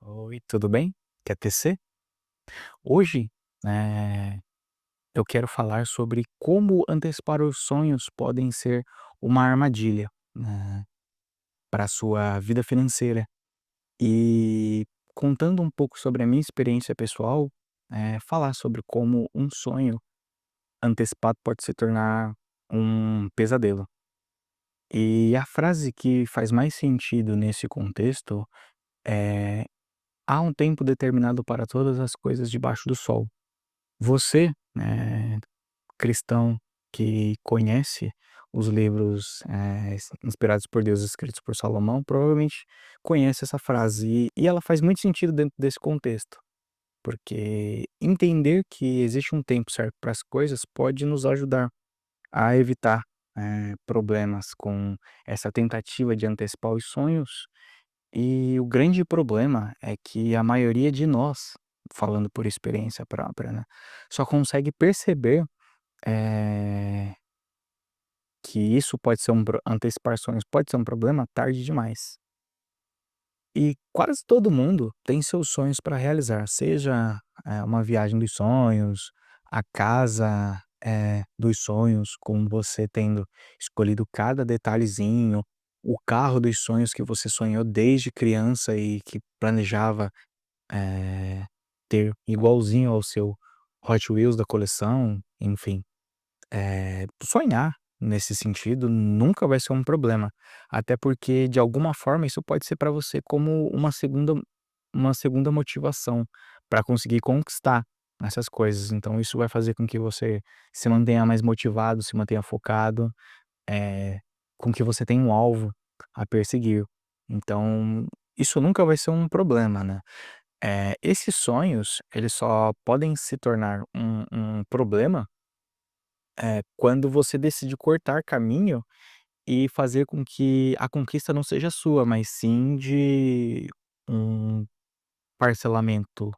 Oi, tudo bem? Quer tecer? Hoje, eu quero falar sobre como antecipar os sonhos podem ser uma armadilha, para a sua vida financeira. E contando um pouco sobre a minha experiência pessoal, falar sobre como um sonho antecipado pode se tornar um pesadelo. E a frase que faz mais sentido nesse contexto é: "Há um tempo determinado para todas as coisas debaixo do sol". Você, cristão que conhece os livros, inspirados por Deus, escritos por Salomão, provavelmente conhece essa frase e ela faz muito sentido dentro desse contexto, porque entender que existe um tempo certo para as coisas pode nos ajudar a evitar, problemas com essa tentativa de antecipar os sonhos. E o grande problema é que a maioria de nós, falando por experiência própria, né, só consegue perceber, eh, que isso pode ser antecipar sonhos pode ser um problema tarde demais. E quase todo mundo tem seus sonhos para realizar, seja, uma viagem dos sonhos, a casa, dos sonhos, com você tendo escolhido cada detalhezinho, o carro dos sonhos que você sonhou desde criança e que planejava eh, ter igualzinho ao seu Hot Wheels da coleção, enfim. Sonhar nesse sentido nunca vai ser um problema, até porque de alguma forma isso pode ser para você como uma segunda motivação para conseguir conquistar essas coisas, então isso vai fazer com que você se mantenha mais motivado, se mantenha focado, eh, com que você tenha um alvo a perseguir. Então, isso nunca vai ser um problema, né. Esses sonhos, eles só podem se tornar um problema, quando você decide cortar caminho e fazer com que a conquista não seja sua, mas sim de um parcelamento,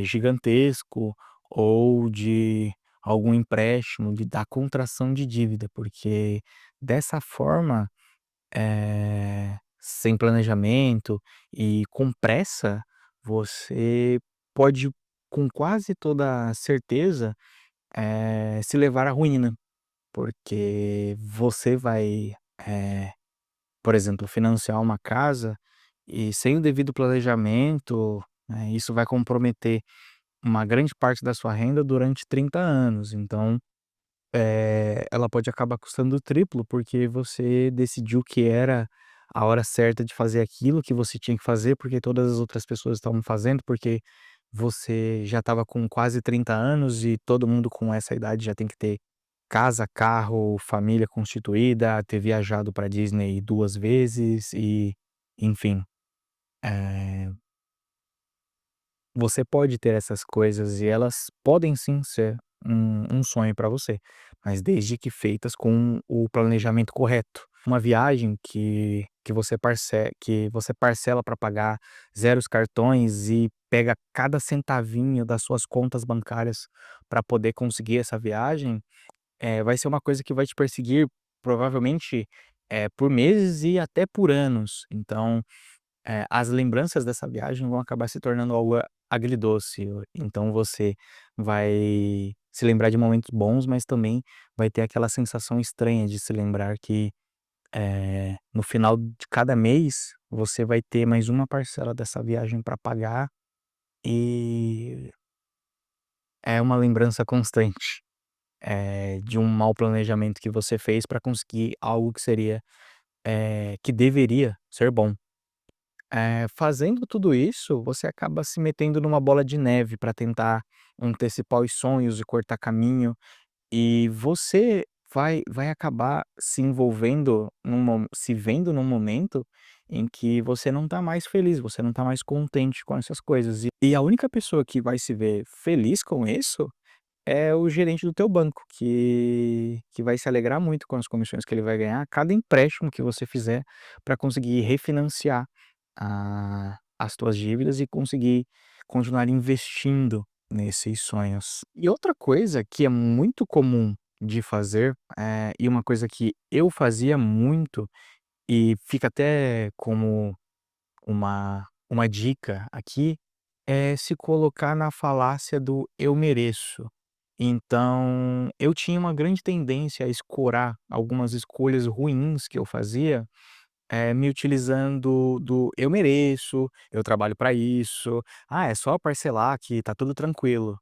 gigantesco ou de algum empréstimo, da contração de dívida, porque dessa forma, sem planejamento e com pressa, você pode, com quase toda certeza, se levar à ruína, porque você vai, por exemplo, financiar uma casa e sem o devido planejamento, isso vai comprometer uma grande parte da sua renda durante 30 anos. Então, ela pode acabar custando o triplo, porque você decidiu que era a hora certa de fazer aquilo que você tinha que fazer, porque todas as outras pessoas estavam fazendo, porque você já estava com quase 30 anos e todo mundo com essa idade já tem que ter casa, carro, família constituída, ter viajado para Disney 2 vezes e, enfim, eh, você pode ter essas coisas e elas podem sim ser um sonho para você, mas desde que feitas com o planejamento correto. Uma viagem que você parcela para pagar 0 cartões e pega cada centavinho das suas contas bancárias para poder conseguir essa viagem, vai ser uma coisa que vai te perseguir provavelmente, por meses e até por anos. Então, as lembranças dessa viagem vão acabar se tornando algo agridoce, então você vai se lembrar de momentos bons, mas também vai ter aquela sensação estranha de se lembrar que, no final de cada mês, você vai ter mais uma parcela dessa viagem para pagar, e é uma lembrança constante, de um mau planejamento que você fez para conseguir algo que seria, que deveria ser bom. Fazendo tudo isso, você acaba se metendo numa bola de neve para tentar antecipar os sonhos e cortar caminho, e você vai acabar se envolvendo se vendo num momento em que você não tá mais feliz, você não tá mais contente com essas coisas. E a única pessoa que vai se ver feliz com isso é o gerente do teu banco, que vai se alegrar muito com as comissões que ele vai ganhar a cada empréstimo que você fizer para conseguir refinanciar as tuas dívidas e conseguir continuar investindo nesses sonhos. E outra coisa que é muito comum de fazer, e uma coisa que eu fazia muito e fica até como uma uma dica aqui é se colocar na falácia do "eu mereço". Então, eu tinha uma grande tendência a escorar algumas escolhas ruins que eu fazia, me utilizando do "eu mereço", "eu trabalho para isso", "ah, é só parcelar que tá tudo tranquilo".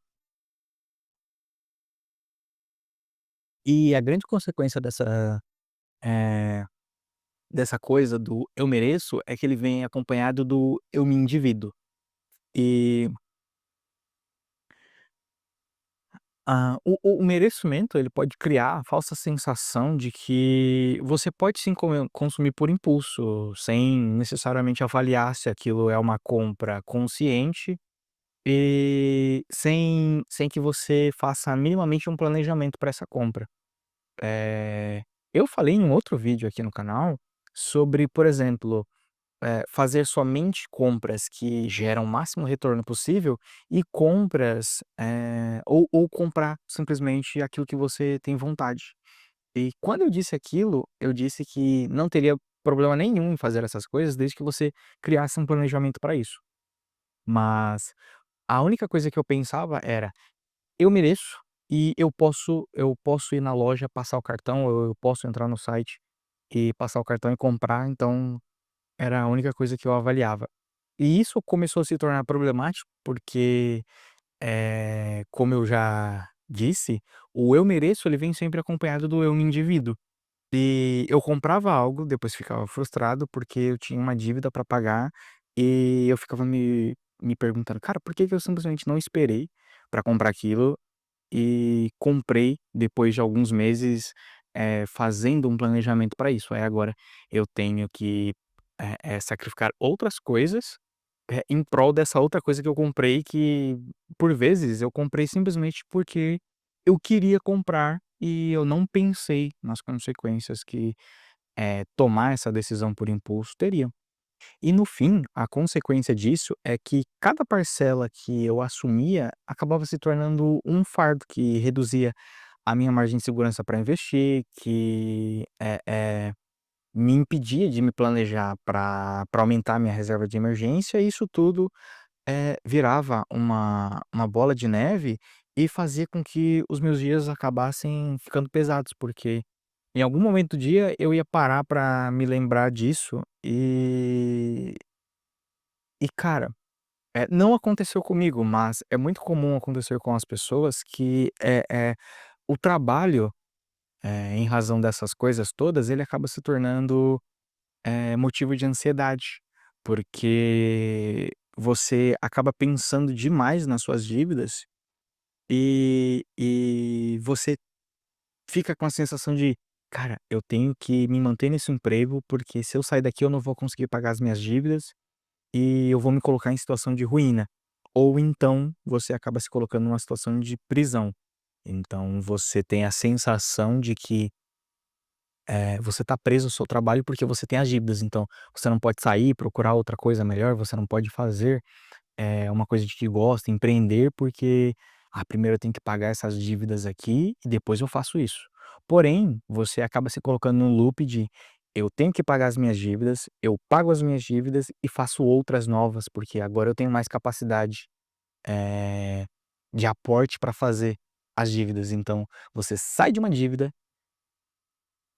E a grande consequência eh, dessa coisa do "eu mereço" é que ele vem acompanhado do "eu me endivido". E o merecimento, ele pode criar a falsa sensação de que você pode sim consumir por impulso, sem necessariamente avaliar se aquilo é uma compra consciente e sem que você faça minimamente um planejamento para essa compra. Eu falei em um outro vídeo aqui no canal sobre, por exemplo, fazer somente compras que geram o máximo retorno possível e compras, ou comprar simplesmente aquilo que você tem vontade. E quando eu disse aquilo, eu disse que não teria problema nenhum em fazer essas coisas, desde que você criasse um planejamento para isso. Mas a única coisa que eu pensava era: "Eu mereço e eu posso ir na loja, passar o cartão, ou eu posso entrar no site e passar o cartão e comprar", então era a única coisa que eu avaliava. E isso começou a se tornar problemático, porque, como eu já disse, o "eu mereço" ele vem sempre acompanhado do "eu me endivido". E eu comprava algo, depois ficava frustrado, porque eu tinha uma dívida para pagar, e eu ficava me perguntando: "Cara, por que que eu simplesmente não esperei para comprar aquilo e comprei depois de alguns meses, fazendo um planejamento para isso. Aí agora eu tenho que, sacrificar outras coisas, em prol dessa outra coisa que eu comprei que, por vezes, eu comprei simplesmente porque eu queria comprar e eu não pensei nas consequências que, tomar essa decisão por impulso teria. E no fim, a consequência disso é que cada parcela que eu assumia acabava se tornando um fardo que reduzia a minha margem de segurança para investir, que, me impedia de me planejar para aumentar a minha reserva de emergência, e isso tudo, virava uma bola de neve e fazia com que os meus dias acabassem ficando pesados, porque em algum momento do dia eu ia parar para me lembrar disso e cara, não aconteceu comigo, mas é muito comum acontecer com as pessoas que, o trabalho, em razão dessas coisas todas, ele acaba se tornando, motivo de ansiedade, porque você acaba pensando demais nas suas dívidas e você fica com a sensação de: "Cara, eu tenho que me manter nesse emprego, porque se eu sair daqui eu não vou conseguir pagar as minhas dívidas e eu vou me colocar em situação de ruína". Ou então você acaba se colocando numa situação de prisão. Então você tem a sensação de que, você está preso ao seu trabalho, porque você tem as dívidas, então você não pode sair, procurar outra coisa melhor, você não pode fazer, uma coisa de que gosta, empreender, porque: "Ah, primeiro eu tenho que pagar essas dívidas aqui e depois eu faço isso". Porém, você acaba se colocando num loop de: "Eu tenho que pagar as minhas dívidas, eu pago as minhas dívidas e faço outras novas, porque agora eu tenho mais capacidade, eh, de aporte para fazer as dívidas". Então, você sai de uma dívida,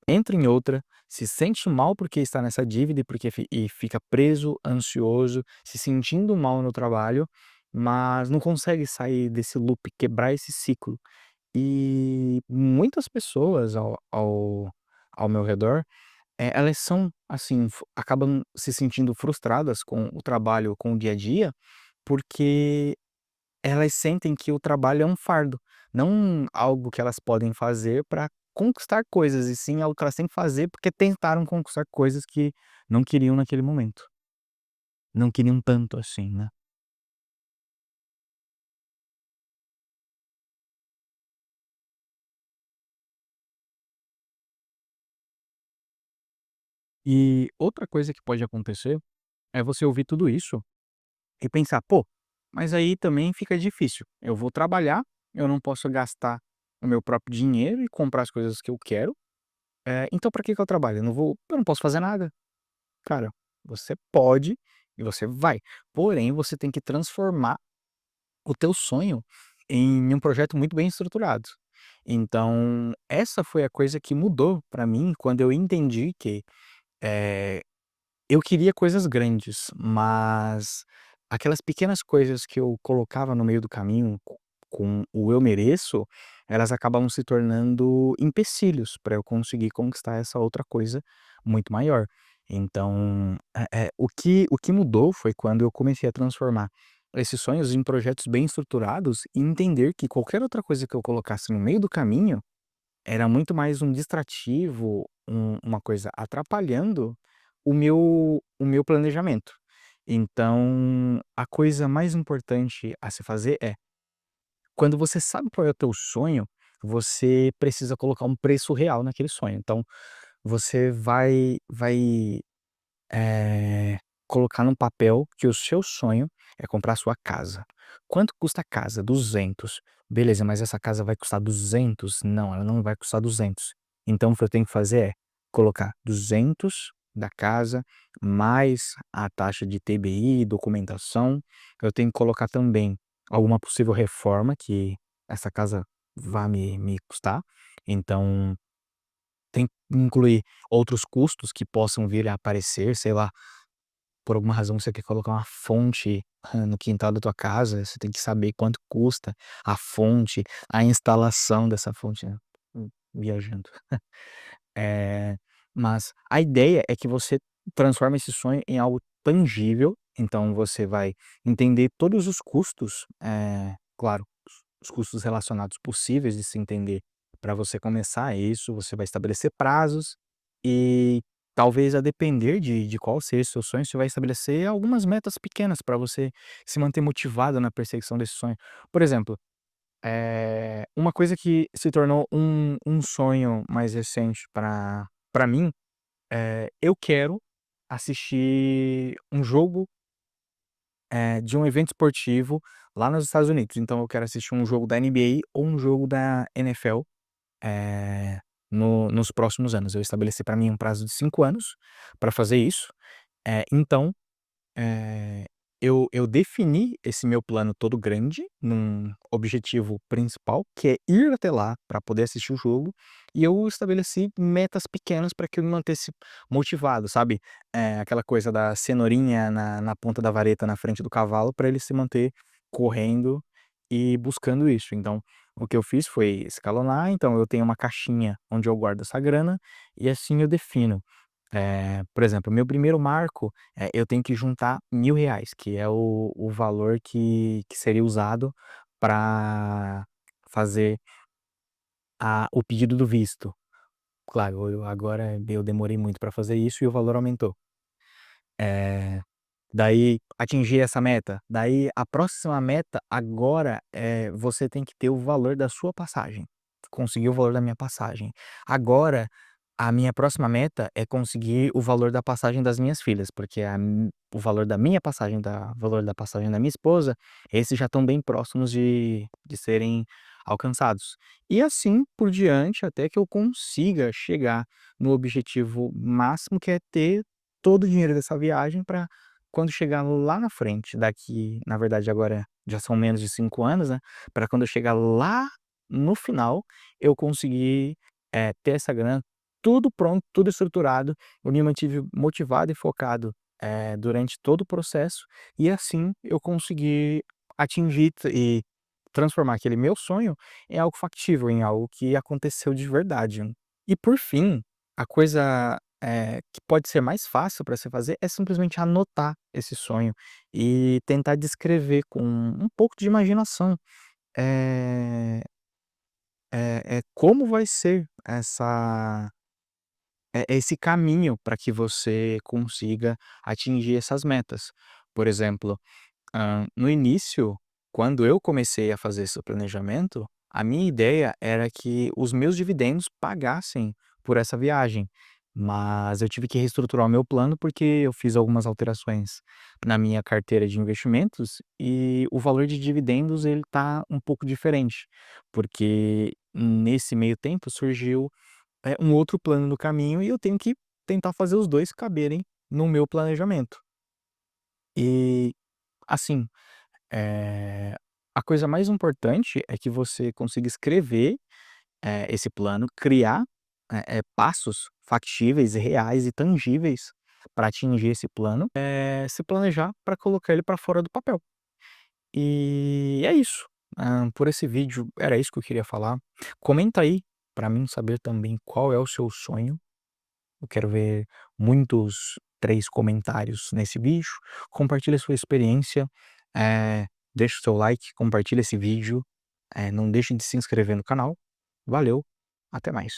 entra em outra, se sente mal porque está nessa dívida e porque fica preso, ansioso, se sentindo mal no trabalho, mas não consegue sair desse loop, quebrar esse ciclo. E muitas pessoas ao meu redor, elas são assim, acabam se sentindo frustradas com o trabalho, com o dia a dia, porque elas sentem que o trabalho é um fardo, não algo que elas podem fazer para conquistar coisas, e sim algo que elas têm que fazer porque tentaram conquistar coisas que não queriam naquele momento. Não queriam tanto assim, né. E outra coisa que pode acontecer é você ouvir tudo isso e pensar: "Pô, mas aí também fica difícil. Eu vou trabalhar, eu não posso gastar o meu próprio dinheiro e comprar as coisas que eu quero, então pra que que eu trabalho? Eu não posso fazer nada". Cara, você pode, e você vai. Porém, você tem que transformar o teu sonho em um projeto muito bem estruturado. Então, essa foi a coisa que mudou pra mim quando eu entendi que, eh, eu queria coisas grandes, mas aquelas pequenas coisas que eu colocava no meio do caminho com o "eu mereço", elas acabavam se tornando empecilhos para eu conseguir conquistar essa outra coisa muito maior. Então, o que mudou foi quando eu comecei a transformar esses sonhos em projetos bem estruturados e entender que qualquer outra coisa que eu colocasse no meio do caminho era muito mais um distrativo, uma coisa atrapalhando o meu planejamento. Então, a coisa mais importante a se fazer é, quando você sabe qual é o teu sonho, você precisa colocar um preço real naquele sonho. Então, você vai colocar num papel que o seu sonho é comprar sua casa. Quanto custa a casa? 200. Beleza, mas essa casa vai custar 200? Não, ela não vai custar 200. Então o que eu tenho que fazer é colocar 200 da casa, mais a taxa de TBI, documentação. Eu tenho que colocar também alguma possível reforma que essa casa vá me custar. Então, tem que incluir outros custos que possam vir a aparecer, sei lá, por alguma razão você quer colocar uma fonte, no quintal da tua casa, você tem que saber quanto custa a fonte, a instalação dessa fonte, né, viajando. Eh, mas a ideia é que você transforme esse sonho em algo tangível, então você vai entender todos os custos, claro, os custos relacionados possíveis de se entender para você começar isso, você vai estabelecer prazos e talvez a depender de qual seja o seu sonho, você vai estabelecer algumas metas pequenas para você se manter motivado na perseguição desse sonho. Por exemplo, uma coisa que se tornou um sonho mais recente para mim, eu quero assistir um jogo, de um evento esportivo lá nos Estados Unidos. Então eu quero assistir um jogo da NBA ou um jogo da NFL, eh, nos próximos anos. Eu estabeleci para mim um prazo de 5 anos para fazer isso. Então eh, eu defini esse meu plano todo grande, num objetivo principal, que é ir até lá para poder assistir o jogo, e eu estabeleci metas pequenas para que eu me mantesse motivado, sabe. Aquela coisa da cenourinha na ponta da vareta na frente do cavalo para ele se manter correndo e buscando isso. Então, o que eu fiz foi escalonar, então eu tenho uma caixinha onde eu guardo essa grana, e assim eu defino por exemplo, meu primeiro marco, eu tenho que juntar R$ 1.000, que é o valor que seria usado para fazer o pedido do visto. Claro, eu demorei muito para fazer isso e o valor aumentou. Eh Daí atingir essa meta, daí a próxima meta agora, você tem que ter o valor da sua passagem, conseguir o valor da minha passagem. Agora, a minha próxima meta é conseguir o valor da passagem das minhas filhas, porque o valor da minha passagem, da valor da passagem da minha esposa, esses já estão bem próximos de serem alcançados. E assim por diante, até que eu consiga chegar no objetivo máximo, que é ter todo o dinheiro dessa viagem para quando chegar lá na frente, daqui na verdade agora já são menos de 5 anos, né, para quando eu chegar lá no final, eu conseguir, ter essa grana, tudo pronto, tudo estruturado, eu me mantive motivado e focado, durante todo o processo, e assim eu consegui atingir e transformar aquele meu sonho em algo factível, em algo que aconteceu de verdade. E por fim, a coisa, que pode ser mais fácil para você fazer é simplesmente anotar esse sonho e tentar descrever com um pouco de imaginação, eh como vai ser esse caminho para que você consiga atingir essas metas. Por exemplo, no início, quando eu comecei a fazer esse planejamento, a minha ideia era que os meus dividendos pagassem por essa viagem, mas eu tive que reestruturar o meu plano, porque eu fiz algumas alterações na minha carteira de investimentos e o valor de dividendos ele tá um pouco diferente, porque nesse meio tempo surgiu, um outro plano no caminho e eu tenho que tentar fazer os 2 caberem no meu planejamento. E, assim, eh, a coisa mais importante é que você consiga escrever, esse plano, criar, passos factíveis, reais e tangíveis para atingir esse plano, se planejar para colocar ele para fora do papel. E é isso. Por esse vídeo era isso que eu queria falar. Comenta aí para mim saber também qual é o seu sonho. Eu quero ver muitos 3 comentários nesse vídeo. Compartilha sua experiência, deixa o seu like, compartilha esse vídeo, não deixe de se inscrever no canal. Valeu, até mais.